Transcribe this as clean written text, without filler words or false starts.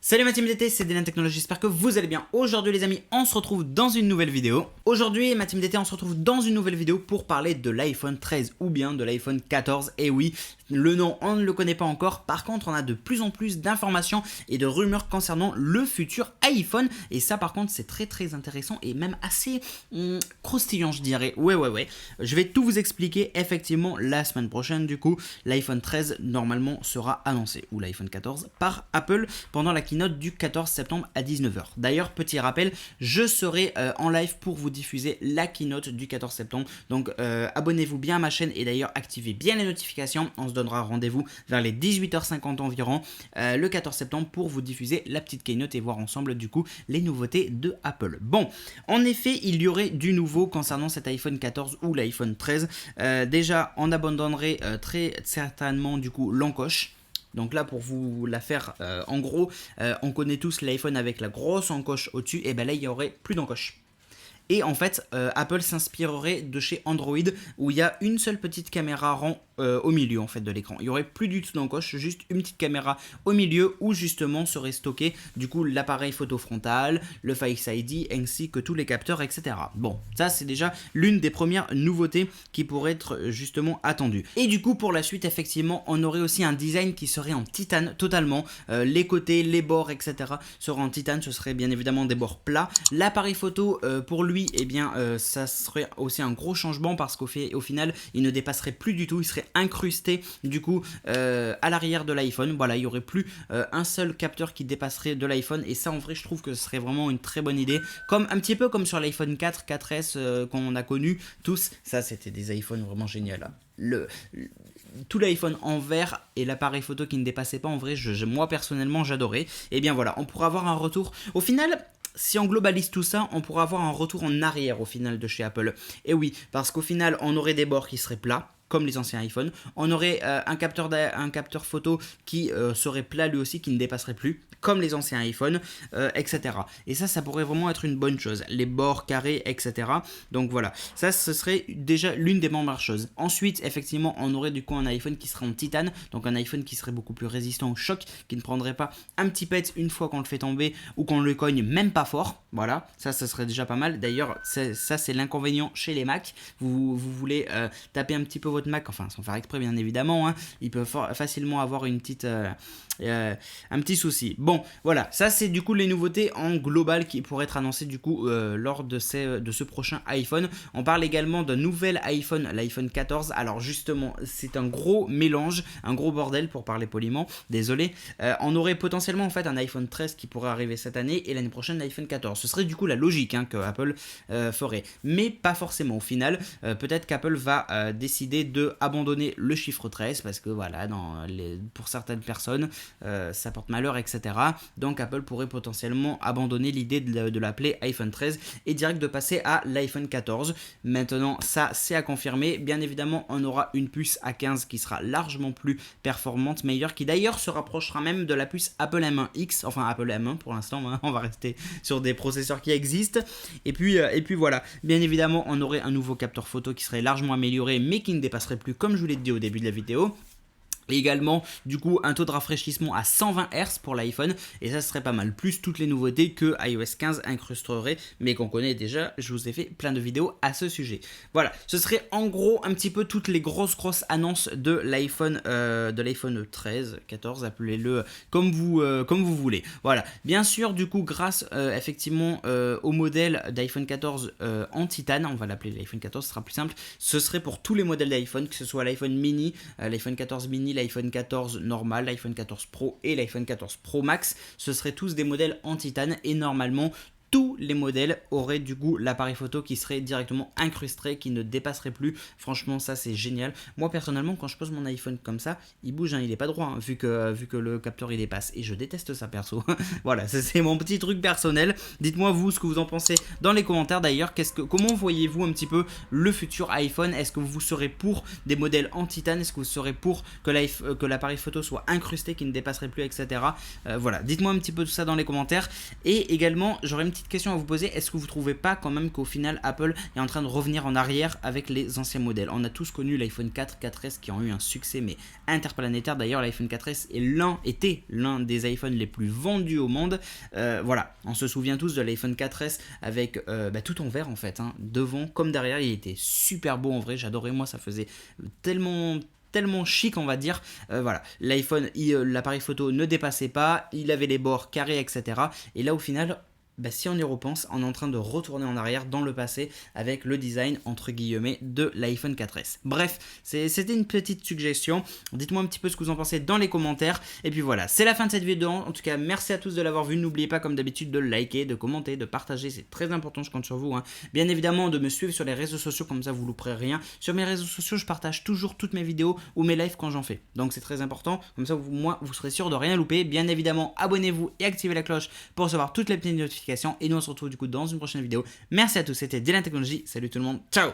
Salut ma team DT, c'est Dylan Technologies, j'espère que vous allez bien. Aujourd'hui les amis, on se retrouve dans une nouvelle vidéo. Aujourd'hui ma team DT, on se retrouve dans une nouvelle vidéo pour parler de l'iPhone 13 ou bien de l'iPhone 14. Et oui, le nom on ne le connaît pas encore, par contre on a de plus en plus d'informations et de rumeurs concernant le futur iPhone. Et ça par contre c'est très intéressant et même assez croustillant je dirais. Ouais. Je vais tout vous expliquer effectivement la semaine prochaine du coup. L'iPhone 13 normalement sera annoncé, ou l'iPhone 14 par Apple pendant la keynote du 14 septembre à 19 h. D'ailleurs, petit rappel, je serai en live pour vous diffuser la keynote du 14 septembre. Donc abonnez-vous bien à ma chaîne et d'ailleurs activez bien les notifications. On se donnera rendez-vous vers les 18h50 environ le 14 septembre pour vous diffuser la petite keynote et voir ensemble du coup les nouveautés de Apple. Bon, en effet, il y aurait du nouveau concernant cet iPhone 14 ou l'iPhone 13. Déjà, on abandonnerait très certainement du coup l'encoche. Donc là pour vous la faire en gros, on connaît tous l'iPhone avec la grosse encoche au-dessus, et ben là il n'y aurait plus d'encoche. Et en fait, Apple s'inspirerait de chez Android où il y a une seule petite caméra rang au milieu en fait de l'écran. Il n'y aurait plus du tout d'encoche, juste une petite caméra au milieu où justement serait stocké du coup l'appareil photo frontal, le Face ID ainsi que tous les capteurs, etc. Bon, ça c'est déjà l'une des premières nouveautés qui pourrait être justement attendue. Et du coup pour la suite effectivement on aurait aussi un design qui serait en titane totalement. Les côtés, les bords, etc. seraient en titane, ce serait bien évidemment des bords plats. L'appareil photo pour lui, eh bien ça serait aussi un gros changement parce qu'au final il ne dépasserait plus du tout, il serait incrusté du coup à l'arrière de l'iPhone. Voilà, il n'y aurait plus un seul capteur qui dépasserait de l'iPhone, et ça en vrai je trouve que ce serait vraiment une très bonne idée, comme un petit peu comme sur l'iPhone 4, 4S qu'on a connu tous. Ça c'était des iPhones vraiment géniaux là. Tout l'iPhone en vert et l'appareil photo qui ne dépassait pas, en vrai moi personnellement j'adorais. Et bien voilà, on pourra avoir un retour au final. Si on globalise tout ça, on pourra avoir un retour en arrière au final de chez Apple. Et oui, parce qu'au final, on aurait des bords qui seraient plats, comme les anciens iPhones. On aurait un capteur photo qui serait plat lui aussi, qui ne dépasserait plus, comme les anciens iPhones, etc. Et ça pourrait vraiment être une bonne chose. Les bords carrés, etc. Donc voilà, ça ce serait déjà l'une des meilleures choses. Ensuite, effectivement, on aurait du coup un iPhone qui serait en titane, donc un iPhone qui serait beaucoup plus résistant au choc, qui ne prendrait pas un petit pet une fois qu'on le fait tomber ou qu'on le cogne même pas fort. Voilà, ça serait déjà pas mal. D'ailleurs, ça c'est l'inconvénient chez les Mac. Vous voulez taper un petit peu votre Mac, enfin sans faire exprès bien évidemment, hein, il peut facilement avoir une petite un petit souci. Bon voilà, ça c'est du coup les nouveautés en global qui pourraient être annoncées du coup lors de ce prochain iPhone. On parle également d'un nouvel iPhone, l'iPhone 14. Alors justement c'est un gros mélange, un gros bordel pour parler poliment, désolé. On aurait potentiellement en fait un iPhone 13 qui pourrait arriver cette année et l'année prochaine l'iPhone 14. Ce serait du coup la logique que Apple ferait, mais pas forcément au final. Peut-être qu'Apple va décider de abandonner le chiffre 13 parce que voilà, pour certaines personnes ça porte malheur, etc. Donc Apple pourrait potentiellement abandonner l'idée de l'appeler iPhone 13 et direct de passer à l'iPhone 14. Maintenant ça c'est à confirmer. Bien évidemment on aura une puce A15 qui sera largement plus performante, meilleure, qui d'ailleurs se rapprochera même de la puce Apple M1X, enfin Apple M1 pour l'instant, hein, on va rester sur des processeurs qui existent. Et puis voilà, bien évidemment on aurait un nouveau capteur photo qui serait largement amélioré mais qui ne dépasserait plus, comme je vous l'ai dit au début de la vidéo. Et également du coup un taux de rafraîchissement à 120 Hz pour l'iPhone, et ça serait pas mal, plus toutes les nouveautés que iOS 15 incrusterait mais qu'on connaît déjà. Je vous ai fait plein de vidéos à ce sujet. Voilà, ce serait en gros un petit peu toutes les grosses annonces de l'iPhone 13, 14, appelez-le comme vous voulez. Voilà, bien sûr du coup grâce effectivement au modèle d'iPhone 14 en titane, on va l'appeler l'iPhone 14, ce sera plus simple. Ce serait pour tous les modèles d'iPhone, que ce soit l'iPhone mini, l'iPhone 14 mini, l'iPhone 14 normal, l'iPhone 14 Pro et l'iPhone 14 Pro Max. Ce seraient tous des modèles en titane et normalement tous les modèles auraient du coup l'appareil photo qui serait directement incrusté, qui ne dépasserait plus. Franchement ça c'est génial. Moi personnellement quand je pose mon iPhone comme ça, il bouge, hein, il est pas droit, hein, vu que le capteur il dépasse, et je déteste ça perso. Voilà, c'est mon petit truc personnel. Dites-moi vous ce que vous en pensez dans les commentaires. D'ailleurs comment voyez-vous un petit peu le futur iPhone? Est-ce que vous serez pour des modèles en titane? Est-ce que vous serez pour que l'appareil photo soit incrusté, qui ne dépasserait plus, etc. Voilà, dites-moi un petit peu tout ça dans les commentaires. Et également j'aurais une petite petite question à vous poser, est-ce que vous trouvez pas quand même qu'au final Apple est en train de revenir en arrière avec les anciens modèles? On a tous connu l'iPhone 4, 4S qui ont eu un succès mais interplanétaire. D'ailleurs l'iPhone 4S était l'un des iPhones les plus vendus au monde. Voilà, on se souvient tous de l'iPhone 4S avec tout en vert en fait, hein, devant comme derrière. Il était super beau en vrai, j'adorais, moi ça faisait tellement chic on va dire. Voilà, l'iPhone, l'appareil photo ne dépassait pas, il avait les bords carrés, etc. Et là au final, si on y repense, on est en train de retourner en arrière dans le passé avec le design entre guillemets de l'iPhone 4S. Bref, c'était une petite suggestion. Dites-moi un petit peu ce que vous en pensez dans les commentaires. Et puis voilà, c'est la fin de cette vidéo. En tout cas, merci à tous de l'avoir vu. N'oubliez pas comme d'habitude de liker, de commenter, de partager. C'est très important, je compte sur vous, hein. Bien évidemment, de me suivre sur les réseaux sociaux, comme ça vous ne louperez rien. Sur mes réseaux sociaux, je partage toujours toutes mes vidéos ou mes lives quand j'en fais. Donc c'est très important. Comme ça, vous serez sûr de rien louper. Bien évidemment, abonnez-vous et activez la cloche pour recevoir toutes les petites notifications. Et nous on se retrouve du coup dans une prochaine vidéo. Merci à tous, c'était Dylan Technologies. Salut tout le monde, ciao.